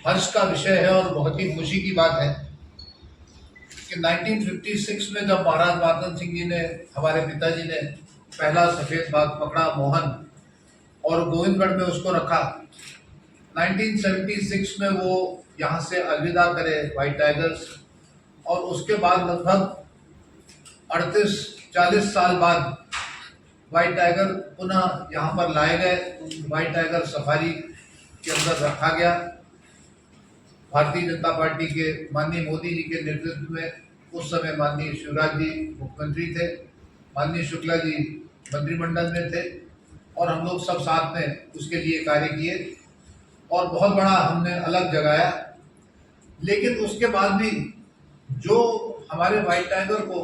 हर्ष का विषय है और बहुत ही खुशी की बात है कि 1956 में जब महाराज माधवन सिंह जी ने, हमारे पिताजी ने पहला सफेद बाघ पकड़ा मोहन और गोविंदगढ़ में उसको रखा। 1976 में वो यहाँ से अलविदा करे व्हाइट टाइगर्स, और उसके बाद लगभग 38-40 साल बाद व्हाइट टाइगर पुनः यहाँ पर लाए गए। व्हाइट टाइगर सफारी के अंदर रखा गया। भारतीय जनता पार्टी के माननीय मोदी जी के नेतृत्व में उस समय माननीय शिवराज जी मुख्यमंत्री थे, माननीय शुक्ला जी मंत्रिमंडल में थे, और हम लोग सब साथ में उसके लिए कार्य किए और बहुत बड़ा हमने अलग जगाया। लेकिन उसके बाद भी जो हमारे व्हाइट टाइगर को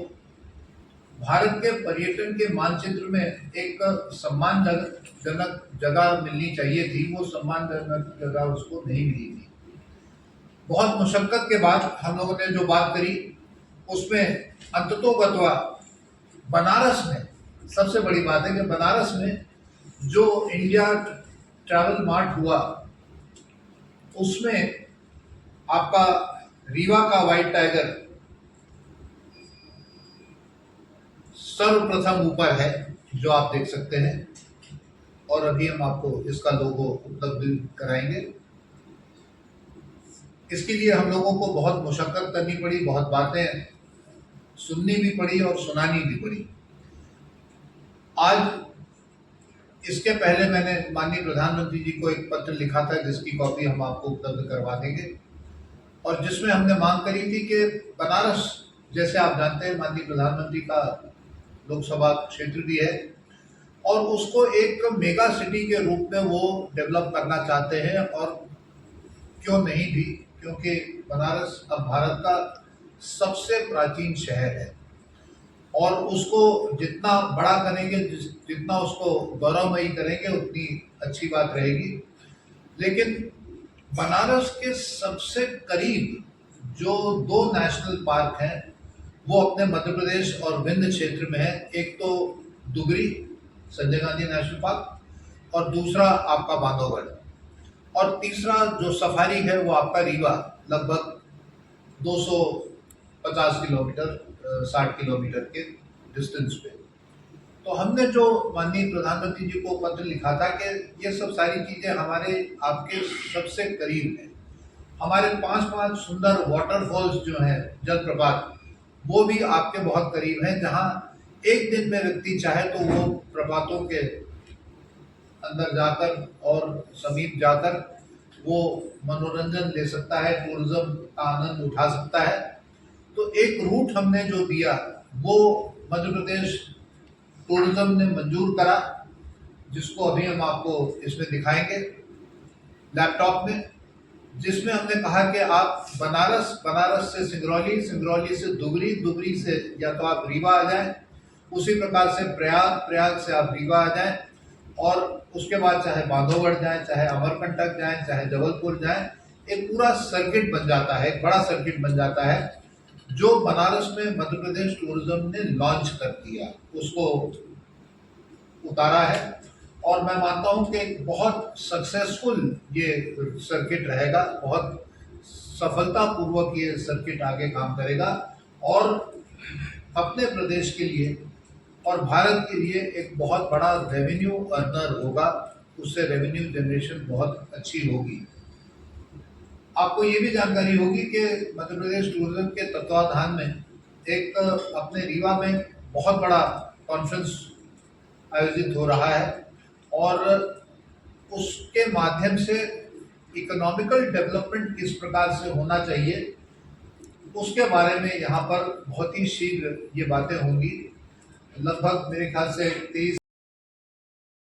भारत के पर्यटन के मानचित्र में एक सम्मानजनक जगह मिलनी चाहिए थी, वो सम्मानजनक जगह उसको नहीं मिली थी। बहुत मुशक्कत के बाद हम लोगों ने जो बात करी उसमें अंततोगत्वा बनारस में, सबसे बड़ी बात है कि बनारस में जो इंडिया ट्रैवल मार्ट हुआ उसमें आपका रीवा का व्हाइट टाइगर सर्वप्रथम ऊपर है, जो आप देख सकते हैं, और अभी हम आपको इसका लोगो उपलब्ध कराएंगे। इसके लिए हम लोगों को बहुत मुशक्कत करनी पड़ी, बहुत बातें सुननी भी पड़ी और सुनानी भी पड़ी। आज इसके पहले मैंने माननीय प्रधानमंत्री जी को एक पत्र लिखा था, जिसकी कॉपी हम आपको उपलब्ध करवा देंगे, और जिसमें हमने मांग करी थी कि बनारस, जैसे आप जानते हैं माननीय प्रधानमंत्री का लोकसभा क्षेत्र भी है, और उसको एक मेगा सिटी के रूप में वो डेवलप करना चाहते हैं, और क्यों नहीं भी, क्योंकि बनारस अब भारत का सबसे प्राचीन शहर है, और उसको जितना बड़ा करेंगे, जितना उसको गौरवमयी करेंगे, उतनी अच्छी बात रहेगी। लेकिन बनारस के सबसे करीब जो 2 नेशनल पार्क हैं वो अपने मध्य प्रदेश और विंध्य क्षेत्र में है। एक तो दुगरी संजय गांधी नेशनल पार्क, और दूसरा आपका बांधवगढ़, और तीसरा जो सफारी है वो आपका रीवा, लगभग 250 किलोमीटर 60 किलोमीटर के डिस्टेंस पे। तो हमने जो माननीय प्रधानमंत्री जी को पत्र लिखा था कि ये सब सारी चीज़ें हमारे आपके सबसे करीब हैं। हमारे 5 सुंदर वाटरफॉल्स जो हैं, जलप्रपात, वो भी आपके बहुत करीब हैं, जहाँ एक दिन में व्यक्ति चाहे तो वो प्रपातों के अंदर जाकर और समीप जाकर वो मनोरंजन ले सकता है, टूरिज्म का आनंद उठा सकता है। तो एक रूट हमने जो दिया वो मध्य प्रदेश टूरिज्म ने मंजूर करा, जिसको अभी हम आपको इसमें दिखाएंगे लैपटॉप में, जिसमें हमने कहा कि आप बनारस से सिंगरौली, सिंगरौली से दुगरी, दुगरी से या तो आप रीवा आ जाएं, उसी प्रकार से प्रयाग से आप रीवा आ जाएं, और उसके बाद चाहे बांधवगढ़ जाएं, चाहे अमरकंटक जाएं, चाहे जबलपुर जाएं, एक पूरा सर्किट बन जाता है, एक बड़ा सर्किट बन जाता है, जो बनारस में मध्य प्रदेश टूरिज्म ने लॉन्च कर दिया, उसको उतारा है। और मैं मानता हूं कि बहुत सक्सेसफुल ये सर्किट रहेगा, बहुत सफलतापूर्वक ये सर्किट आगे काम करेगा, और अपने प्रदेश के लिए और भारत के लिए एक बहुत बड़ा रेवेन्यू अर्नर होगा, उससे रेवेन्यू जनरेशन बहुत अच्छी होगी। आपको ये भी जानकारी होगी कि मध्य प्रदेश टूरिज्म के तत्वाधान में एक अपने रीवा में बहुत बड़ा कॉन्फ्रेंस आयोजित हो रहा है, और उसके माध्यम से इकोनॉमिकल डेवलपमेंट किस प्रकार से होना चाहिए उसके बारे में यहाँ पर बहुत ही शीघ्र ये बातें होंगी। लगभग मेरे ख्याल से 23